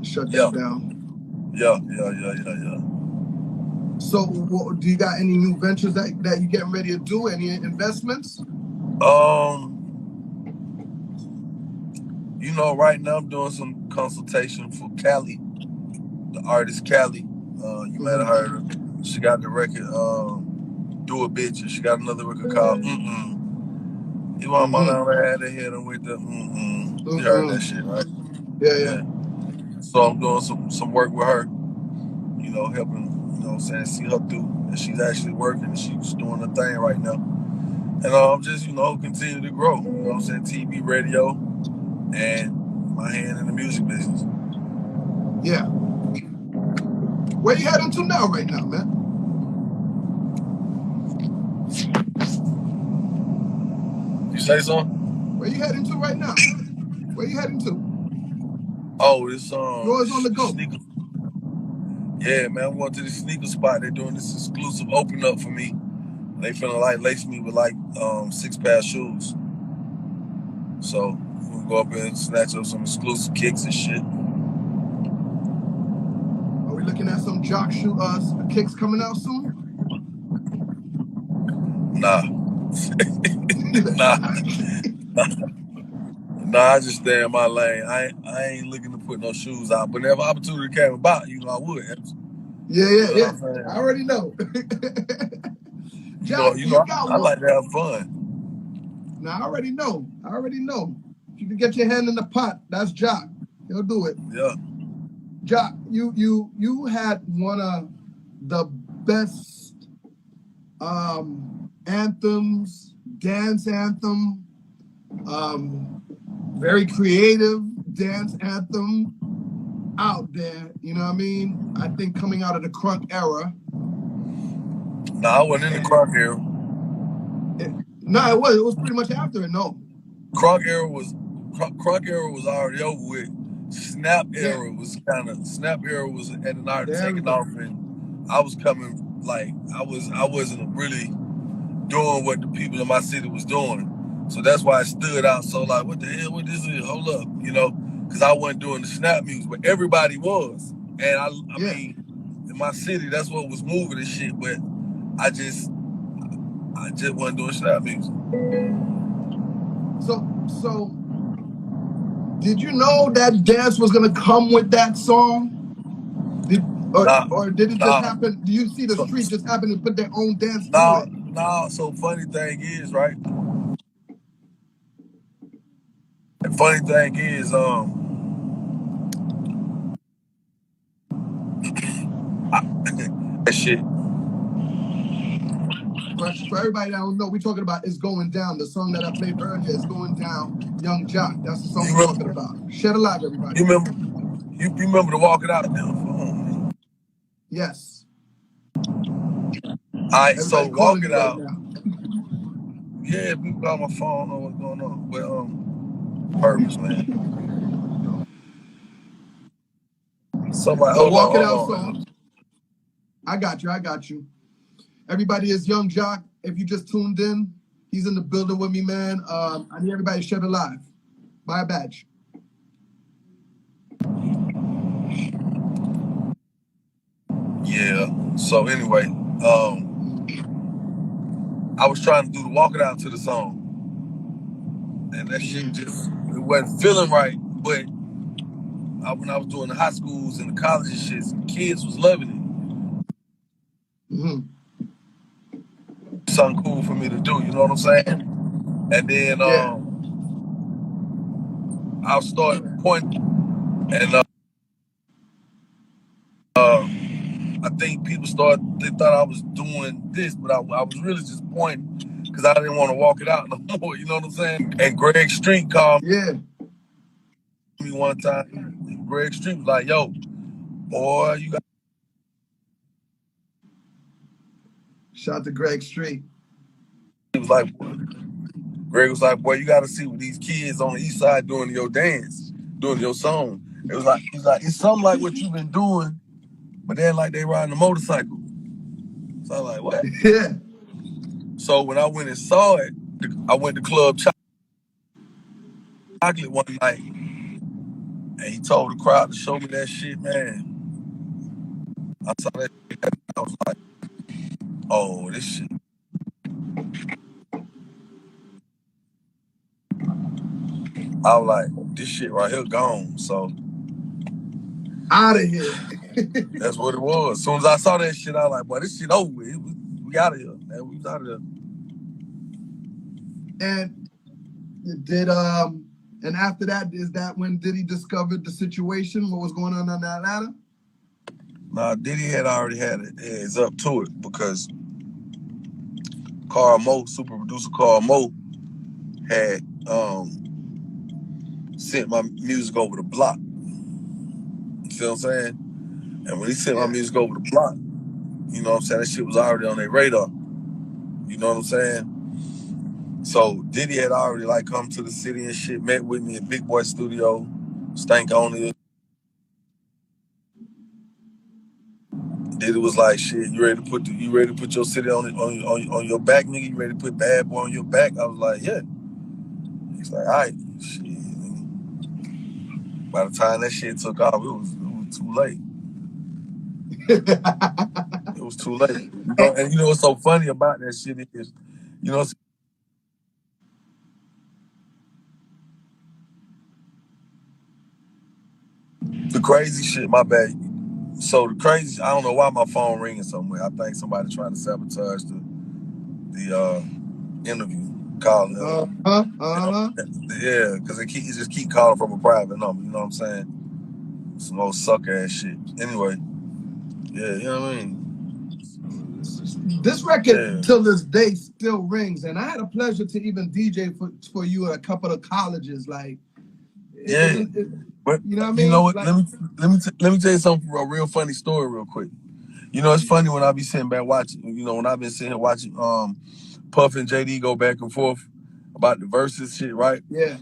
Shut that down. Yeah. So, do you got any new ventures that you getting ready to do? Any investments? Right now I'm doing some consultation for Cali, the artist Cali. You might have heard her. She got the record, Do a Bitch, and she got another record called You want my down there had to hit him with the You heard that shit, right? Yeah. So I'm doing some work with her, helping, see her through. And she's actually working and she's doing her thing right now. And I'm just, continue to grow. You know what I'm saying? TV, radio, and my hand in the music business. Yeah. Where you heading to now, right now, man? You say something? Where you heading to right now? Where you heading to? Oh, it's Yours on the go. Yeah, man, I'm going to this sneaker spot. They're doing this exclusive open up for me. They finna like lace me with like 6 pair of shoes. So we'll go up and snatch up some exclusive kicks and shit. Are we looking at some jock kicks coming out soon? Nah. Nah, I just stay in my lane. I ain't looking to put no shoes out. But if opportunity came about, you know, I would. Yeah. You know I already know. Jock, you got I one. like to have fun. Now, I already know. If you can get your hand in the pot, that's Jock. He'll do it. Yeah. Jock, you had one of the best anthems, dance anthem, very creative dance anthem out there. You know what I mean? I think coming out of the crunk era. No, I wasn't in the crunk era. No, it was pretty much after it. No, crunk era was already over with. Snap era was at an art taking off, and I was coming like I wasn't really doing what the people in my city was doing. So that's why I stood out. So like, what the hell? What this is? Hold up, you know, because I wasn't doing the snap music, but everybody was, and I mean, in my city, that's what was moving and shit. But I just wasn't doing snap music. So did you know that dance was gonna come with that song? Or did it just happen? Do you see the street just happen to put their own dance to it? No. So funny thing is, right? The funny thing is, that shit. For everybody that don't know, we're talking about "It's Going Down." The song that I played earlier is "Going Down." Young Jock. That's the song we're talking about. Shed a light, everybody. You remember to walk it out now? Yes. All right, so walk it out. Yeah, people got my phone. Know what's going on. But purpose, man. Somebody hold walk on, it out song. I got you. Everybody is Young Jock. If you just tuned in, he's in the building with me, man. I need everybody to share it live. Buy a badge. Yeah. So anyway, I was trying to do the walk it out to the song, and that shit just it wasn't feeling right. But when I was doing the high schools and the colleges shit, kids was loving it. Something cool for me to do, you know what I'm saying? And then I'll start pointing, and I think people they thought I was doing this, but I was really just pointing because I didn't want to walk it out no more, you know what I'm saying? And Greg Street called me one time. Greg Street was like, yo, boy, you got. Shout out to Greg Street. Greg was like, boy, you got to see what these kids on the east side doing your dance, doing your song. He's like, it's something like what you've been doing, but then like they riding a motorcycle. So I'm like, what? Yeah. So when I went and saw it, I went to Club Chocolate one night, and he told the crowd to show me that shit, man. I saw that shit, and I was like, oh, this shit. I was like, this shit right here gone. So out of here. That's what it was. As soon as I saw that shit, I was like, boy, this shit over with. We out of here, man. We was out of there. And and after that, is that when Diddy discovered the situation, what was going on in Atlanta? Nah, Diddy had already had it. It's up to it because Carl Mo, super producer Carl Mo, had sent my music over the block. You see what I'm saying? And when he sent my music over the block, you know what I'm saying, that shit was already on their radar. You know what I'm saying? So Diddy had already like come to the city and shit, met with me at Big Boy Studio, Stank on it. Diddy was like, shit, you ready to put your city on your back, nigga? You ready to put Bad Boy on your back? I was like, yeah. He's like, all right, shit. By the time that shit took off, it was too late. It was too late. And you know what's so funny about that shit is, you know, the crazy shit, my bad. So the crazy, I don't know why my phone ringing somewhere. I think somebody trying to sabotage the interview, calling him. Yeah, because it just keep calling from a private number. You know what I'm saying? Some old sucker ass shit. Anyway, yeah, you know what I mean. This record till this day still rings, and I had a pleasure to even DJ for you at a couple of colleges. Like, but you know what I mean? You know what? Like, let me tell you something. A real funny story, real quick. You know, it's funny when I be sitting back watching. You know, when I've been sitting here watching Puff and JD go back and forth about the verses shit, right? Yeah.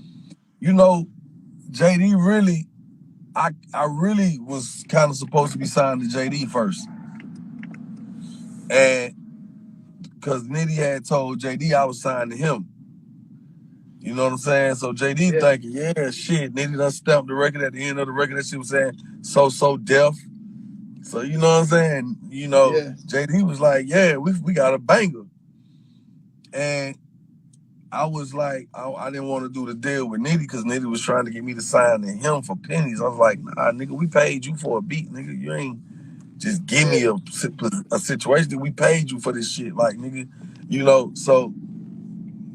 You know, JD really, I really was kind of supposed to be signed to JD first, and because Nitty had told JD I was signed to him. You know what I'm saying? So JD thinking, yeah, shit, Nitty done stamped the record at the end of the record that she was saying, so deaf. So you know what I'm saying? You know, JD was like, yeah, we got a banger. And I was like, I didn't want to do the deal with Nitty because Nitty was trying to get me to sign to him for pennies. I was like, nah, nigga, we paid you for a beat, nigga. You ain't just give me a situation that we paid you for this shit. Like, nigga, you know, so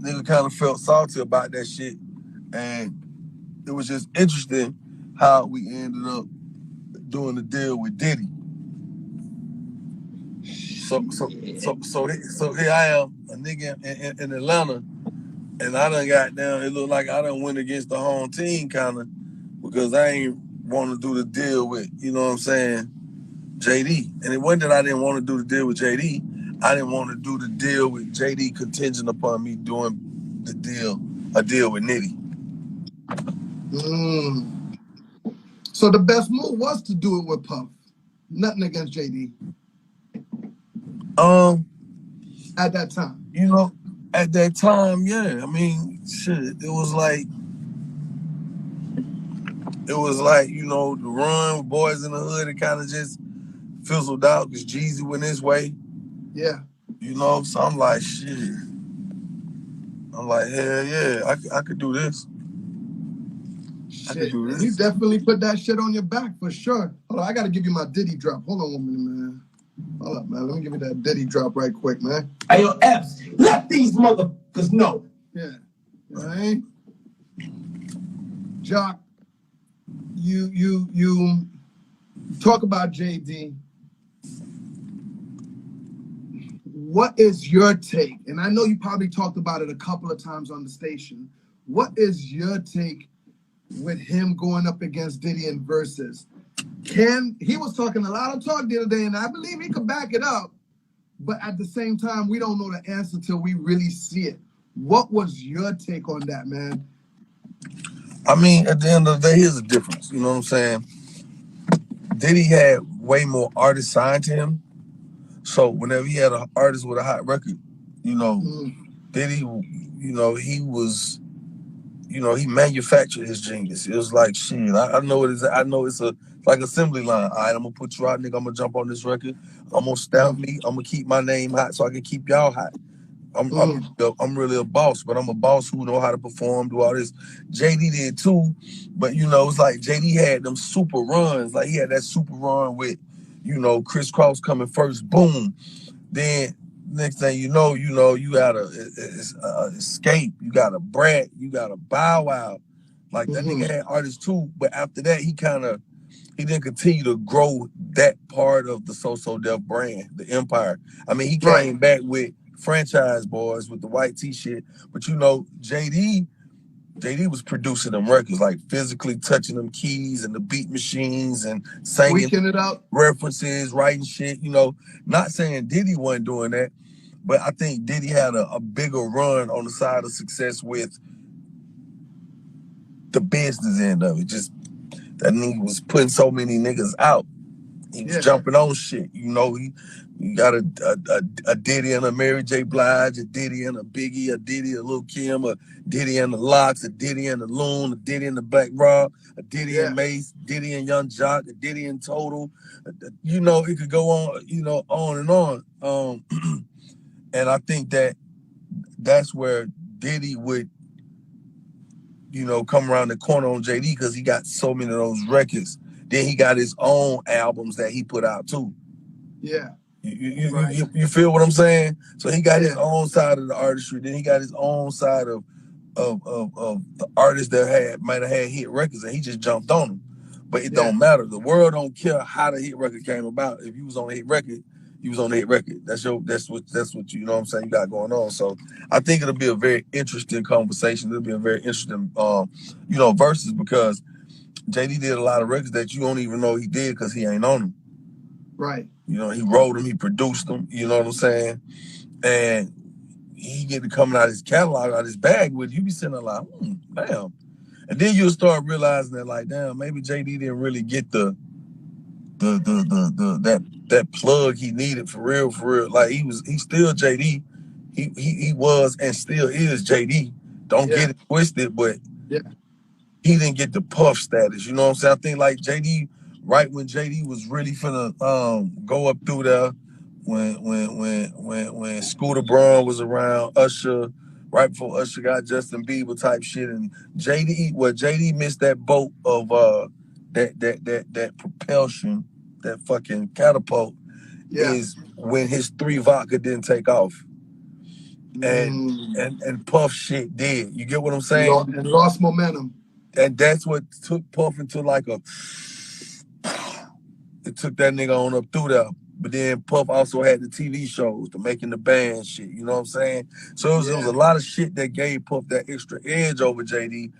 nigga kind of felt salty about that shit. And it was just interesting how we ended up doing the deal with Diddy. So here I am, a nigga in Atlanta, and I done got down. It looked like I done went against the home team kind of because I ain't want to do the deal with, you know what I'm saying, JD. And it wasn't that I didn't want to do the deal with JD. I didn't want to do the deal with JD contingent upon me doing a deal with Nitty. So the best move was to do it with Puff. Nothing against JD. At that time. You know, at that time, yeah. I mean, shit, it was like, you know, the run with Boys in the Hood, it kind of just fizzled out because Jeezy went his way. Yeah. You know, so I'm like, shit. I'm like, hell yeah, I could do this. Shit. I could do this. You definitely put that shit on your back for sure. Hold on, I got to give you my Diddy drop. Hold on 1 minute, man. Hold up, man. Let me give you that Diddy drop right quick, man. Hey, yo, Epps, let these motherfuckers know. Yeah. Right? Jock, you talk about JD. What is your take? And I know you probably talked about it a couple of times on the station. What is your take with him going up against Diddy in verses? He was talking a lot of talk the other day, and I believe he could back it up. But at the same time, we don't know the answer till we really see it. What was your take on that, man? I mean, at the end of the day, here's the difference. You know what I'm saying? Diddy had way more artists signed to him. So whenever he had an artist with a hot record, you know, Diddy, you know, he was, you know, he manufactured his genius. It was like, shit, I know it is. I know it's like assembly line. All right, I'm gonna put you out, nigga. I'm gonna jump on this record. I'm gonna stamp me. I'm gonna keep my name hot so I can keep y'all hot. I'm really a boss, but I'm a boss who know how to perform, do all this. JD did too, but you know, it's like JD had them super runs. Like he had that super run with, you know, Criss Cross coming first, boom. Then next thing you know, you got a Escape, you got a Brat, you got a Bow Wow. Like that nigga had artists too, but after that he didn't continue to grow that part of the So Def brand, the empire. I mean, he came back with Franchise Boys with the white t-shirt, but you know, JD was producing them records, like physically touching them keys and the beat machines and singing it out, references, writing shit, you know. Not saying Diddy wasn't doing that, but I think Diddy had a bigger run on the side of success with the business end of it. Just that nigga was putting so many niggas out. He was jumping on shit. You know, he got a Diddy and a Mary J. Blige, a Diddy and a Biggie, a Diddy, a Lil Kim, a Diddy and the Locks, a Diddy and the Loon, a Diddy and the Black Rob, a Diddy and Mace, Diddy and Young Jock, a Diddy and Total. You know, it could go on, you know, on and on. And I think that's where Diddy would, you know, come around the corner on JD because he got so many of those records. Then he got his own albums that he put out too. Yeah. You feel what I'm saying? So he got his own side of the artistry. Then he got his own side of the artists that might have had hit records, and he just jumped on them. But it don't matter. The world don't care how the hit record came about. If you was on a hit record, you was on a hit record. That's what you know what I'm saying, you got going on. So I think it'll be a very interesting conversation. It'll be a very interesting you know, verses, because JD did a lot of records that you don't even know he did because he ain't on them. Right. You know, he wrote them, he produced them, you know what I'm saying? And he get to coming out his catalog, out his bag with you, be sitting there like, damn. And then you'll start realizing that, like, damn, maybe JD didn't really get that plug he needed for real. Like, he's still JD. He was and still is JD. Don't get it twisted, but he didn't get the Puff status. You know what I'm saying? I think like JD, right when JD was really finna go up through there, when Scooter Braun was around, Usher, right before Usher got Justin Bieber type shit, and JD missed that boat of that propulsion, that fucking catapult, is when his 3 vodka didn't take off. And Puff shit did. You get what I'm saying? And lost momentum. And that's what took Puff into like it took that nigga on up through there. But then Puff also had the TV shows, the Making the Band shit, you know what I'm saying? So it was a lot of shit that gave Puff that extra edge over JD.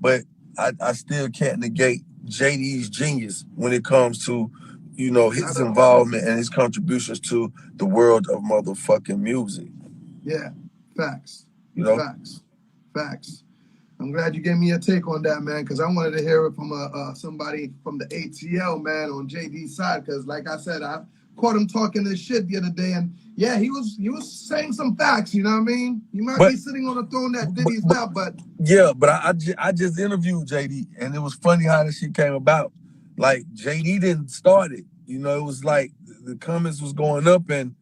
But I still can't negate JD's genius when it comes to, you know, his involvement and his contributions to the world of motherfucking music. Yeah, facts. You know? Facts. I'm glad you gave me a take on that, man, because I wanted to hear it from somebody from the ATL, man, on JD's side. Because, like I said, I caught him talking this shit the other day, and he was saying some facts. You know what I mean? He might be sitting on a throne that Diddy's not, but I just interviewed JD, and it was funny how this shit came about. Like, JD didn't start it. You know, it was like the comments was going up, and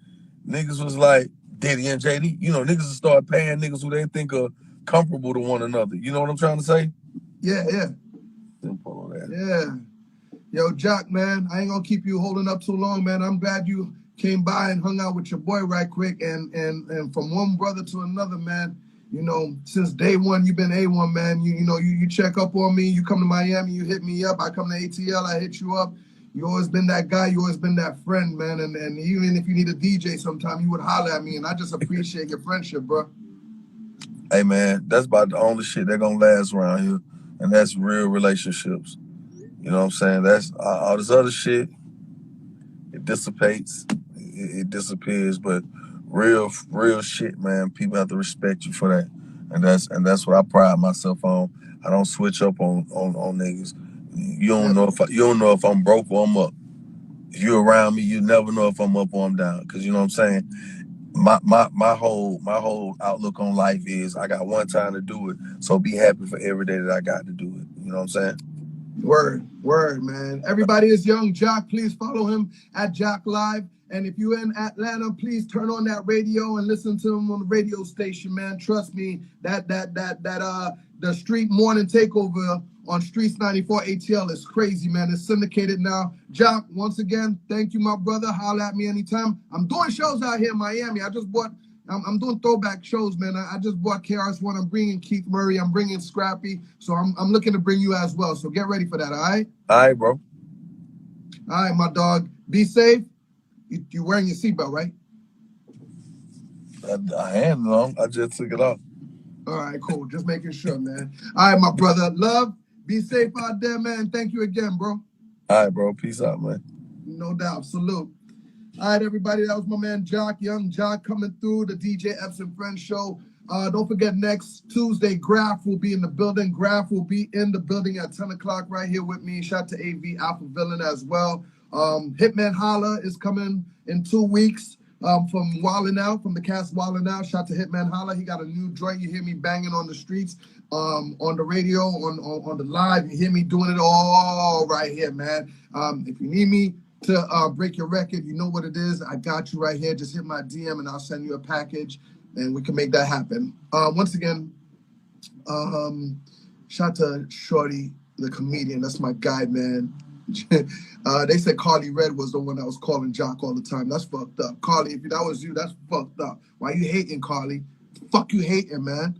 niggas was like, Diddy and JD. You know, niggas will start paying niggas who they think are comparable to one another. You know what I'm trying to say? Yeah. Simple on that. Yeah. Yo, Jock, man, I ain't gonna keep you holding up too long, man. I'm glad you came by and hung out with your boy right quick. And from one brother to another, man, you know, since day one, you've been A1, man. You know, you check up on me. You come to Miami, you hit me up. I come to ATL, I hit you up. You always been that guy. You always been that friend, man. And even if you need a DJ sometime, you would holler at me. And I just appreciate your friendship, bro. Hey, man, that's about the only shit that gonna last around here. And that's real relationships. You know what I'm saying? That's all this other shit. It dissipates. It disappears. But real shit, man. People have to respect you for that. And that's what I pride myself on. I don't switch up on niggas. You don't know if I'm broke or I'm up. If you're around me, you never know if I'm up or I'm down. Cause you know what I'm saying? My whole outlook on life is I got one time to do it. So be happy for every day that I got to do it. You know what I'm saying? Word, man. Everybody is young. Jock, please follow him at Jock Live. And if you're in Atlanta, please turn on that radio and listen to him on the radio station, man. Trust me, the street morning takeover on Streets 94 ATL is crazy, man. It's syndicated now. Jock, once again, thank you, my brother. Holler at me anytime. I'm doing shows out here in Miami. I'm doing throwback shows, man. I just bought KRS-One. I'm bringing Keith Murray. I'm bringing Scrappy. So I'm looking to bring you as well. So get ready for that, all right? All right, bro. All right, my dog. Be safe. You wearing your seatbelt, right? I am, though. I just took it off. All right, cool. Just making sure, man. All right, my brother. Love. Be safe out there, man. Thank you again, bro. All right, bro. Peace out, man. No doubt. Salute. All right, everybody. That was my man Jock, Young Jock, coming through the DJ Epps and Friends show. Don't forget, next Tuesday, Graf will be in the building. Graf will be in the building at 10 o'clock right here with me. Shout out to AV Alpha Villain as well. Hitman Holla is coming in 2 weeks from Wildin' Out, from the cast Wildin' Out. Shout to Hitman Holla. He got a new joint. You hear me banging on the streets, on the radio, on the live. You hear me doing it all right here, man. If you need me to break your record, you know what it is. I got you right here. Just hit my DM and I'll send you a package and we can make that happen. Once again, shout to Shorty, the comedian. That's my guy, man. They said Carly Red was the one that was calling Jock all the time. That's fucked up. Carly, if that was you, that's fucked up. Why you hating, Carly? Fuck you hating, man.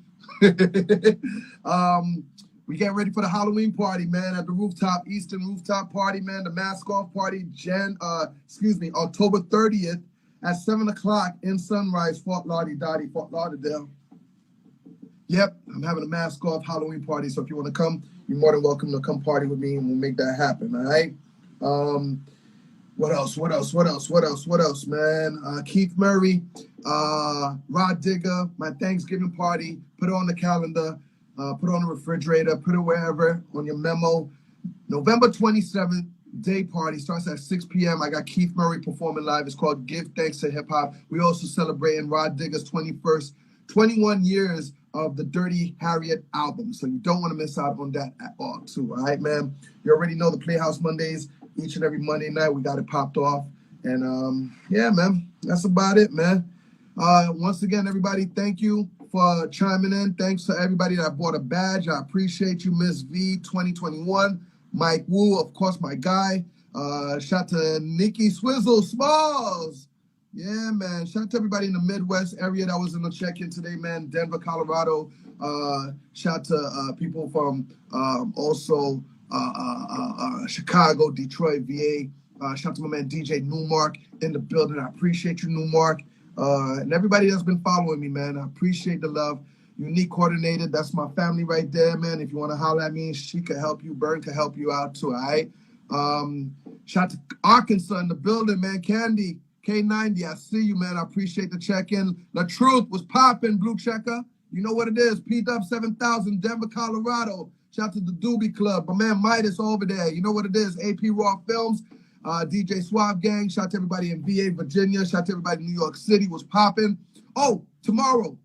We getting ready for the Halloween party, man, at the rooftop, Eastern Rooftop Party, man. The mask off party, October 30th at 7 o'clock in Sunrise, Fort Lauderdale. Yep, I'm having a mask off Halloween party, so if you want to come, you're more than welcome to come party with me, and we'll make that happen, all right? What else, man? Keith Murray, Rod Digger, my Thanksgiving party, put it on the calendar, put it on the refrigerator, put it wherever, on your memo. November 27th, day party, starts at 6 p.m. I got Keith Murray performing live. It's called Give Thanks to Hip Hop. We also celebrating Rod Digger's 21 years of the Dirty Harriet album. So you don't want to miss out on that at all, too. All right, man? You already know the Playhouse Mondays. Each and every Monday night, we got it popped off. And, yeah, man, that's about it, man. Once again, everybody, thank you for chiming in. Thanks to everybody that bought a badge. I appreciate you, Miss V 2021. Mike Wu, of course, my guy. Shout to Nikki Swizzle Smalls. Yeah, man. Shout out to everybody in the Midwest area that was in the check-in today, man. Denver, Colorado. Shout to people from also Chicago, Detroit, VA. Shout out to my man DJ Newmark in the building. I appreciate you, Newmark. And everybody that's been following me, man. I appreciate the love. Unique Coordinated, that's my family right there, man. If you want to holler at me, she could help you. Bern could help you out too, all right? Shout out to Arkansas in the building, man. Candy. K90, I see you, man. I appreciate the check-in. The Truth was popping, Blue Checker. You know what it is. P-Dub 7000, Denver, Colorado. Shout out to the Doobie Club. My man Midas over there. You know what it is. AP Raw Films, DJ Suave Gang. Shout out to everybody in VA, Virginia. Shout out to everybody in New York City was popping. Oh, tomorrow,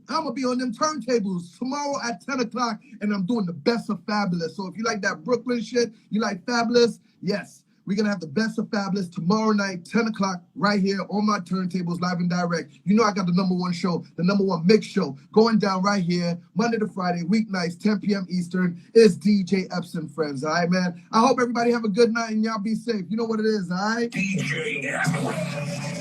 I'm going to be on them turntables tomorrow at 10 o'clock, and I'm doing the best of Fabulous. So if you like that Brooklyn shit, you like Fabulous, yes. We're going to have the best of Fabulous tomorrow night, 10 o'clock, right here on my turntables, live and direct. You know I got the #1 show, the #1 mix show, going down right here, Monday to Friday, weeknights, 10 p.m. Eastern. It's DJ Epps and Friends, all right, man? I hope everybody have a good night and y'all be safe. You know what it is, all right? DJ Epps.